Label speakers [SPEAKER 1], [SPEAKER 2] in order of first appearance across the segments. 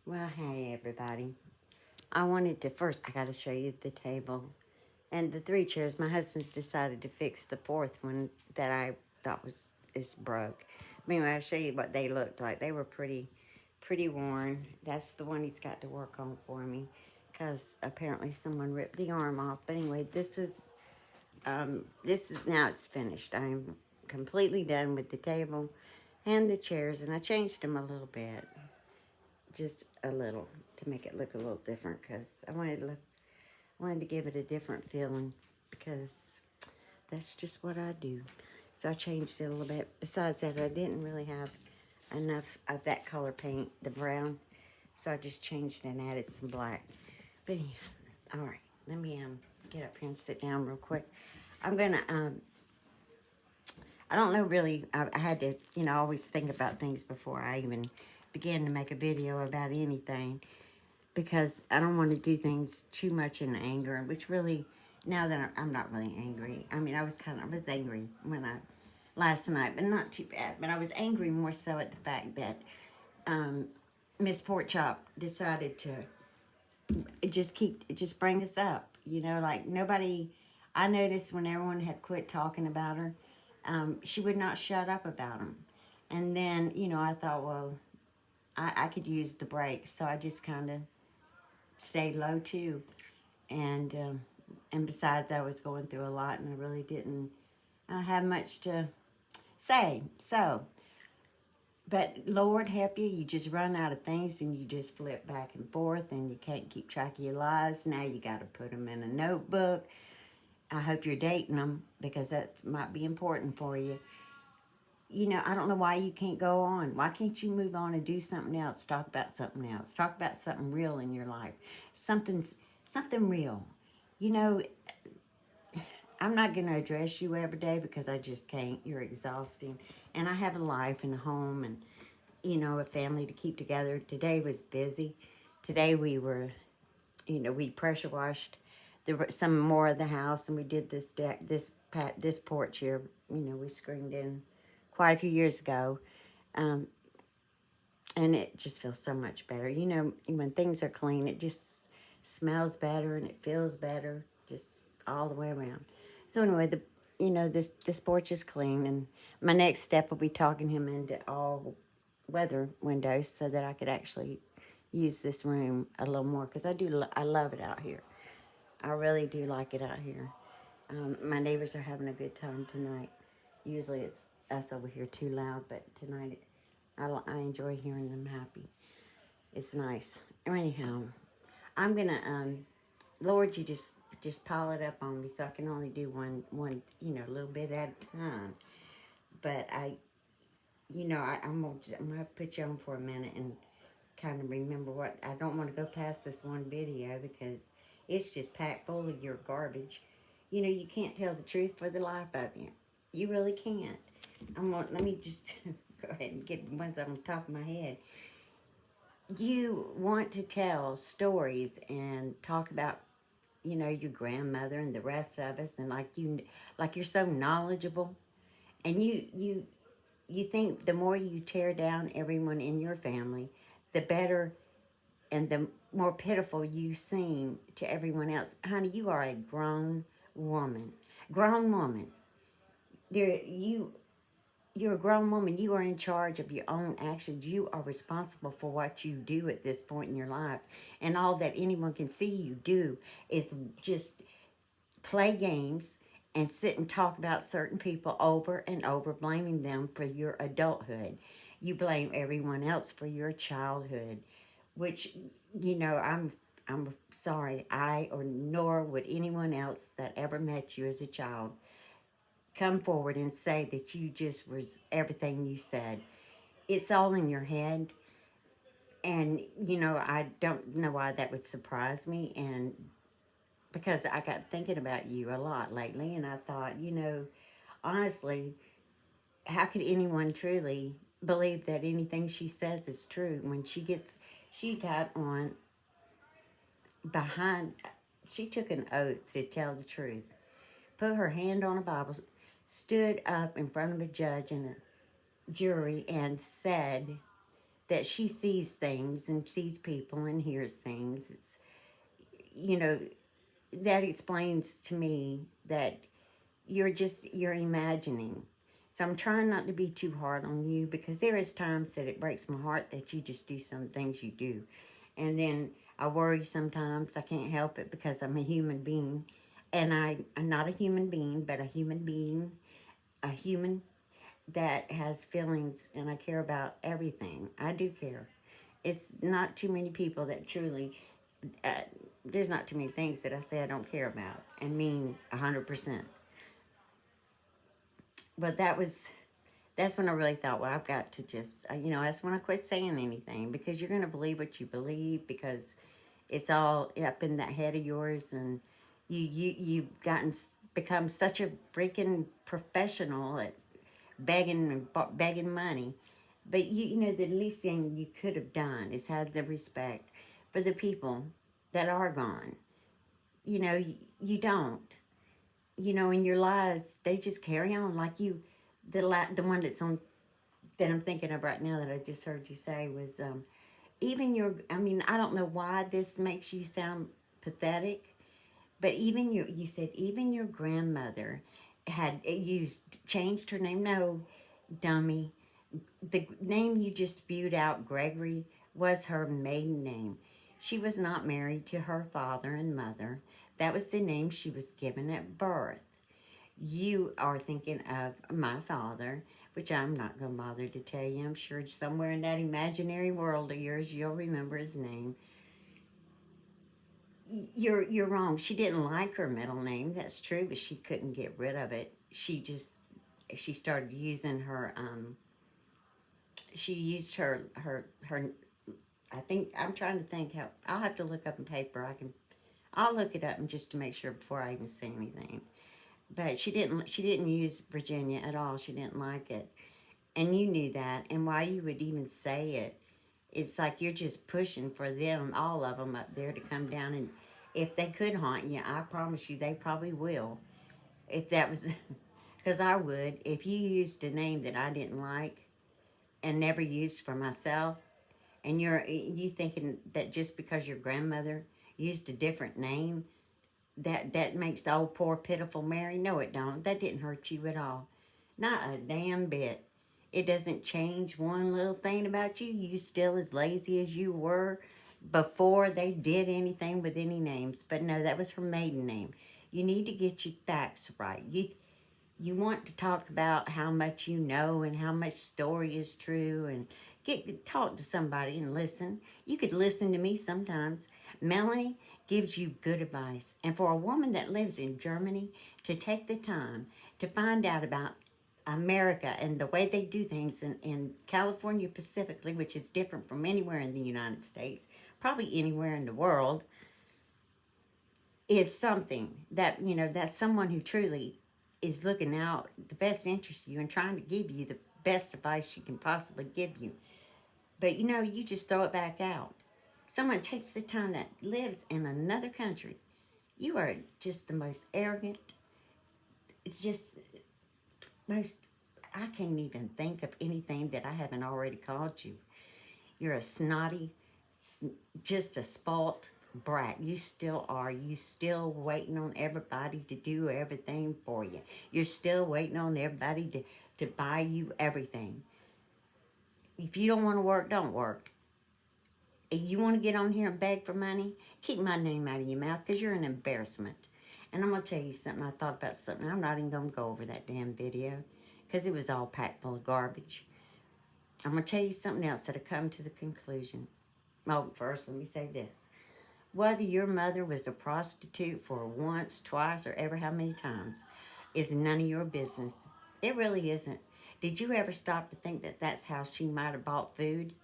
[SPEAKER 1] Well, hey everybody. I wanted to first, I got to show you the table and the three chairs. My husband's decided to fix the fourth one that I thought is broke. But anyway, I'll show you what they looked like. They were pretty worn. That's the one he's got to work on for me because apparently someone ripped the arm off. But anyway, this is now it's finished. I'm completely done with the table and the chairs, and I changed them a little bit, just a little, to make it look a little different because I wanted to give it a different feeling because that's just what I do. So I changed it a little bit. Besides that, I didn't really have enough of that color paint, the brown, so I just changed it and added some black. But anyhow, all right, let me get up here and sit down real quick. I'm gonna I don't know really. I had to, always think about things before I even begin to make a video about anything because I don't want to do things too much in anger, which really, now that I'm not really angry. I mean, I was angry last night, but not too bad. But I was angry more so at the fact that Miss Porkchop decided to just bring us up. Like nobody, I noticed when everyone had quit talking about her, she would not shut up about them. And then, I thought, well, I could use the break. So I just kind of stayed low too. And besides, I was going through a lot and I really didn't have much to say. So, but Lord help you, you just run out of things and you just flip back and forth and you can't keep track of your lies. Now you got to put them in a notebook. I hope you're dating them because that might be important for you. I don't know why you can't go on. Why can't you move on and do something else? Talk about something else. Talk about something real in your life. Something real. You know, I'm not going to address you every day because I just can't. You're exhausting. And I have a life and a home and, a family to keep together. Today was busy. Today we were, we pressure washed some more of the house and we did this deck, this porch here. We screened in quite a few years ago. Um, and it just feels so much better. When things are clean, it just smells better and it feels better, just all the way around. So anyway, this porch is clean, and my next step will be talking him into all weather windows so that I could actually use this room a little more because I love it out here. I really do like it out here. My neighbors are having a good time tonight. Usually it's us over here too loud, but tonight I enjoy hearing them happy. It's nice. Anyhow, I'm gonna Lord, you just pile it up on me so I can only do one a little bit at a time. But I'm gonna put you on for a minute and kind of remember what I don't want to go past this one video because it's just packed full of your garbage. You can't tell the truth for the life of you. You really can't. Let me just go ahead and get the ones on the top of my head. You want to tell stories and talk about, your grandmother and the rest of us, and like you're so knowledgeable, and you think the more you tear down everyone in your family, the better and the more pitiful you seem to everyone else. Honey, you are a woman. Grown woman. You're a grown woman. You are in charge of your own actions. You are responsible for what you do at this point in your life. And all that anyone can see you do is just play games and sit and talk about certain people over and over, blaming them for your adulthood. You blame everyone else for your childhood, which, I'm sorry, I or nor would anyone else that ever met you as a child come forward and say that you just was everything you said. It's all in your head. And, I don't know why that would surprise me. And because I got thinking about you a lot lately, and I thought, honestly, how could anyone truly believe that anything she says is true when she got on behind, she took an oath to tell the truth, put her hand on a Bible, stood up in front of a judge and a jury and said that she sees things and sees people and hears things. It's, you know, that explains to me that you're imagining. So I'm trying not to be too hard on you, because there is times that it breaks my heart that you just do some things you do. And then I worry sometimes. I can't help it because I'm a human being. And I'm not a human being, but a human being, a human that has feelings, and I care about everything. I do care. It's not too many people that truly, uh, there's not too many things that I say I don't care about and mean 100%. But that's when I really thought, well, I've got to just, that's when I quit saying anything, because you're going to believe what you believe, because it's all up in that head of yours, and you've become such a freaking professional at begging and begging money. But the least thing you could have done is had the respect for the people that are gone. You don't. In your lies, they just carry on like you. The one that's on that I'm thinking of right now that I just heard you say was, even your, I mean, I don't know why this makes you sound pathetic, but you said even your grandmother had changed her name. No, dummy. The name you just spewed out, Gregory, was her maiden name. She was not married to her father and mother. That was the name she was given at birth. You are thinking of my father, which I'm not going to bother to tell you. I'm sure somewhere in that imaginary world of yours, you'll remember his name. You're wrong. She didn't like her middle name. That's true, but she couldn't get rid of it. She started using her she used her I think, I'm trying to think how, I'll have to look up in paper. I'll look it up and just to make sure before I even say anything. But she didn't use Virginia at all. She didn't like it. And you knew that. And why you would even say it, it's like you're just pushing for them, all of them up there, to come down. And if they could haunt you, I promise you they probably will. If that was, because I would. If you used a name that I didn't like and never used for myself, and you thinking that just because your grandmother used a different name, that makes the old poor pitiful Mary. No, it don't. That didn't hurt you at all. Not a damn bit. It doesn't change one little thing about you. You still as lazy as you were before they did anything with any names. But no, that was her maiden name. You need to get your facts right. You want to talk about how much you know and how much story is true, and talk to somebody and listen. You could listen to me sometimes. Melanie gives you good advice. And for a woman that lives in Germany to take the time to find out about America and the way they do things in California specifically, which is different from anywhere in the United States, probably anywhere in the world, is something that, that's someone who truly is looking out the best interest of you and trying to give you the best advice she can possibly give you. But you just throw it back out. Someone takes the time that lives in another country. You are just the most arrogant. It's just most, I can't even think of anything that I haven't already called you. You're a snotty, just a spoilt brat. You still are. You still waiting on everybody to do everything for you. You're still waiting on everybody to buy you everything. If you don't want to work, don't work. If you want to get on here and beg for money, keep my name out of your mouth, because you're an embarrassment. And I'm going to tell you something. I thought about something. I'm not even going to go over that damn video, because it was all packed full of garbage. I'm going to tell you something else that I come to the conclusion. Oh, first, let me say this. Whether your mother was a prostitute for once, twice, or ever how many times is none of your business. It really isn't. Did you ever stop to think that that's how she might have bought food?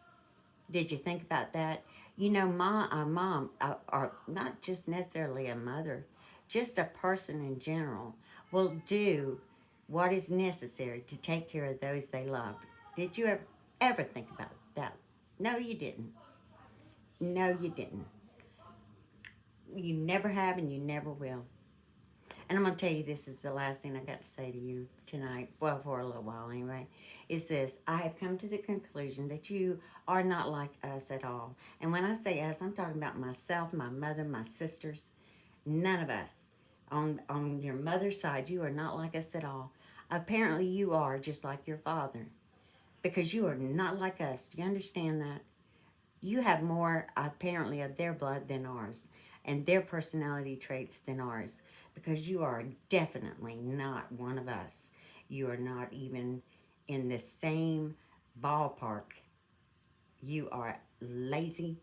[SPEAKER 1] Did you think about that? Mom, or not just necessarily a mother, just a person in general, will do what is necessary to take care of those they love. Did you ever think about that? No, you didn't. No, you didn't. You never have, and you never will. And I'm going to tell you, this is the last thing I got to say to you tonight, well, for a little while anyway, is this. I have come to the conclusion that you are not like us at all. And when I say us, I'm talking about myself, my mother, my sisters, none of us. On your mother's side, you are not like us at all. Apparently, you are just like your father because you are not like us. Do you understand that? You have more, apparently, of their blood than ours and their personality traits than ours because you are definitely not one of us. You are not even in the same ballpark. You are lazy,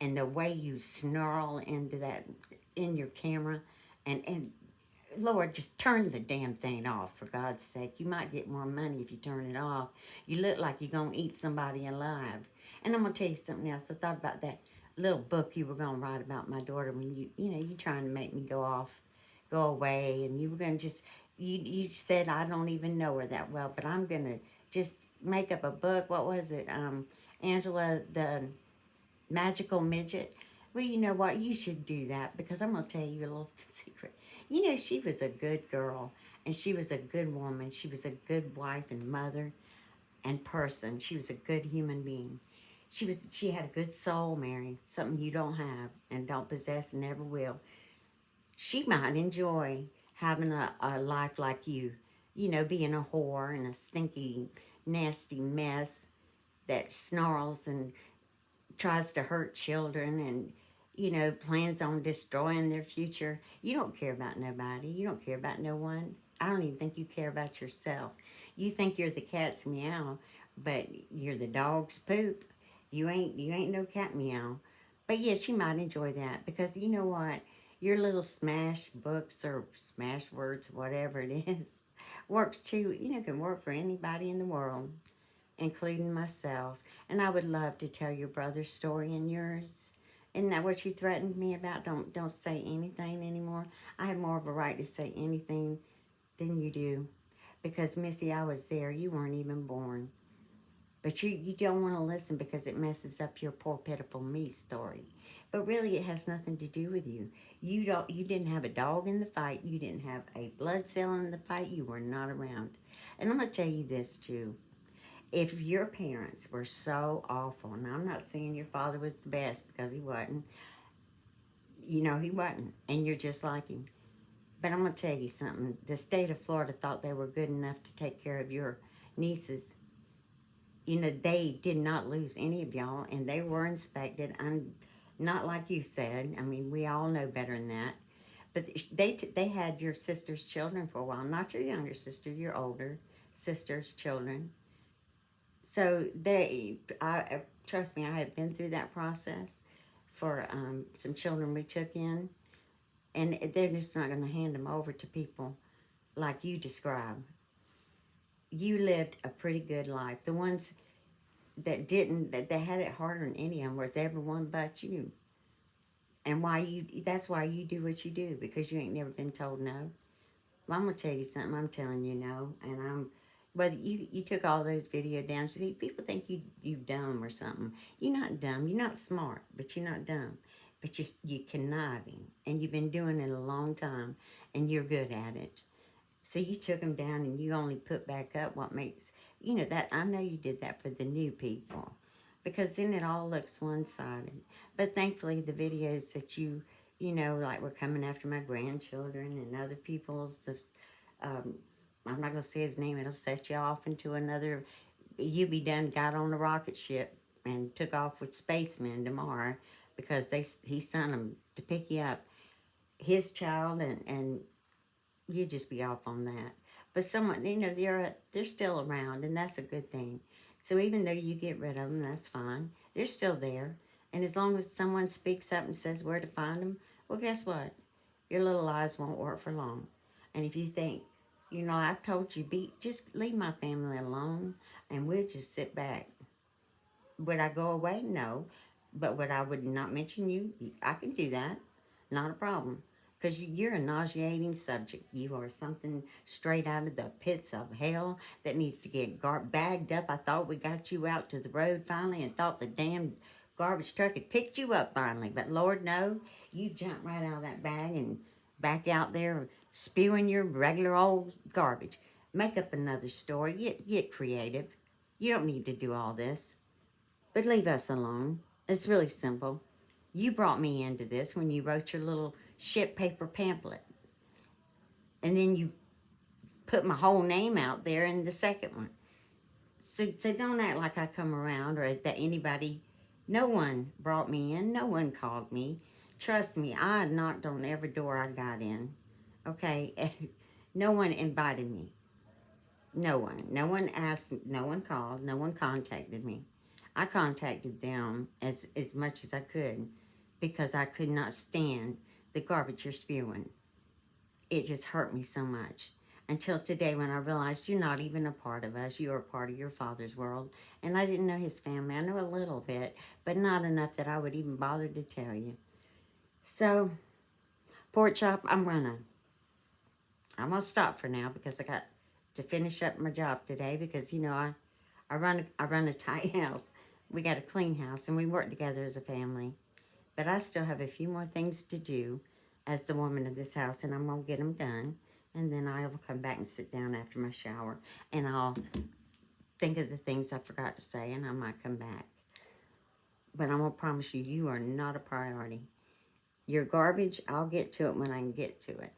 [SPEAKER 1] and the way you snarl into that in your camera, and Lord, just turn the damn thing off, for God's sake. You might get more money if you turn it off. You look like you're going to eat somebody alive. And I'm going to tell you something else. I thought about that little book you were going to write about my daughter when you trying to make me go away, and you were going to just, you said I don't even know her that well, but I'm going to just make up a book. What was it? Angela, the Magical Midget. Well, you know what? You should do that because I'm going to tell you a little secret. You know, she was a good girl and she was a good woman. She was a good wife and mother and person. She was a good human being. She had a good soul, Mary, something you don't have and don't possess and never will. She might enjoy having a life like you know, being a whore and a stinky, nasty mess that snarls and tries to hurt children and, plans on destroying their future. You don't care about nobody. You don't care about no one. I don't even think you care about yourself. You think you're the cat's meow, but you're the dog's poop. You ain't no cat meow. But yes, you might enjoy that because you know what? Your little smash books or smash words, whatever it is, works too. Can work for anybody in the world, including myself. And I would love to tell your brother's story and yours. Isn't that what you threatened me about? Don't say anything anymore. I have more of a right to say anything than you do. Because Missy, I was there. You weren't even born. But you don't want to listen because it messes up your poor pitiful me story. But really it has nothing to do with you. You didn't have a dog in the fight. You didn't have a blood cell in the fight. You were not around. And I'm gonna tell you this too. If your parents were so awful, and I'm not saying your father was the best because he wasn't, he wasn't, and you're just like him. But I'm going to tell you something. The state of Florida thought they were good enough to take care of your nieces. They did not lose any of y'all, and they were inspected. I'm not like you said. I mean, we all know better than that. But they had your sister's children for a while. Not your younger sister, your older sister's children. So trust me, I have been through that process for some children we took in, and they're just not going to hand them over to people like you describe. You lived a pretty good life. The ones that didn't, that they had it harder than any of them was everyone but you. And that's why you do what you do, because you ain't never been told no. Well, I'm going to tell you something. I'm telling you no, and whether you took all those video down. See, people think you dumb or something. You're not dumb. You're not smart, but you're not dumb. But you conniving, and you've been doing it a long time, and you're good at it. So you took them down, and you only put back up what makes, that, I know you did that for the new people, because then it all looks one-sided. But thankfully, the videos that like we're coming after my grandchildren and other people's, I'm not going to say his name. It'll set you off into another. You be done got on the rocket ship and took off with spacemen tomorrow because he sent them to pick you up, his child, and you just be off on that. But someone, they're still around, and that's a good thing. So even though you get rid of them, that's fine. They're still there. And as long as someone speaks up and says where to find them, well, guess what? Your little lies won't work for long. And if you think, I've told you, just leave my family alone, and we'll just sit back. Would I go away? No. But would I not mention you? I can do that. Not a problem. Because you're a nauseating subject. You are something straight out of the pits of hell that needs to get bagged up. I thought we got you out to the road finally and thought the damn garbage truck had picked you up finally. But Lord, no. You jumped right out of that bag and back out there spewing your regular old garbage. Make up another story. Get creative. You don't need to do all this. But leave us alone. It's really simple. You brought me into this when you wrote your little shit paper pamphlet. And then you put my whole name out there in the second one. So don't act like I come around or that anybody, no one brought me in. No one called me. Trust me, I knocked on every door I got in. Okay? No one invited me. No one. No one asked, no one called, no one contacted me. I contacted them as much as I could because I could not stand the garbage you're spewing. It just hurt me so much. Until today when I realized you're not even a part of us. You're a part of your father's world. And I didn't know his family. I know a little bit, but not enough that I would even bother to tell you. So, Pork Chop, I'm gonna stop for now because I got to finish up my job today because, you know, I run a tight house. We got a clean house and we work together as a family. But I still have a few more things to do as the woman of this house, and I'm going to get them done. And then I will come back and sit down after my shower, and I'll think of the things I forgot to say, and I might come back. But I'm going to promise you, you are not a priority. Your garbage, I'll get to it when I can get to it,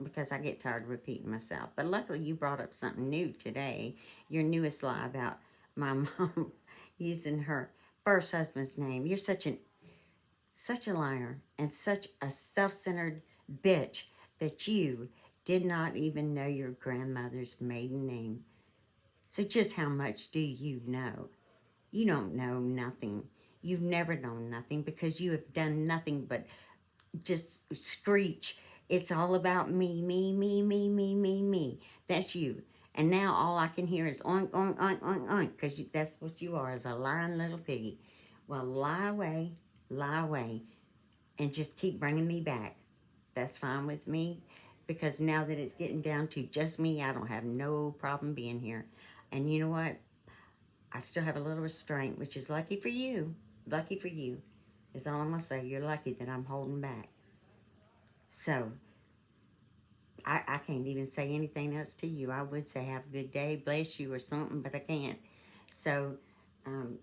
[SPEAKER 1] because I get tired of repeating myself. But luckily, you brought up something new today, your newest lie about my mom using her first husband's name. You're such a liar and such a self-centered bitch that you did not even know your grandmother's maiden name. So just how much do you know? You don't know nothing. You've never known nothing because you have done nothing but just screech. It's all about me, me, me, me, me, me, me. That's you. And now all I can hear is oink, oink, oink, oink, oink, because that's what you are, is a lying little piggy. Well, lie away, and just keep bringing me back. That's fine with me, because now that it's getting down to just me, I don't have no problem being here. And you know what? I still have a little restraint, which is lucky for you. Lucky for you is all I'm going to say. You're lucky that I'm holding back. So, I can't even say anything else to you. I would say have a good day, bless you or something, but I can't. So,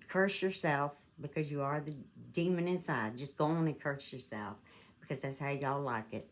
[SPEAKER 1] curse yourself because you are the demon inside. Just go on and curse yourself because that's how y'all like it.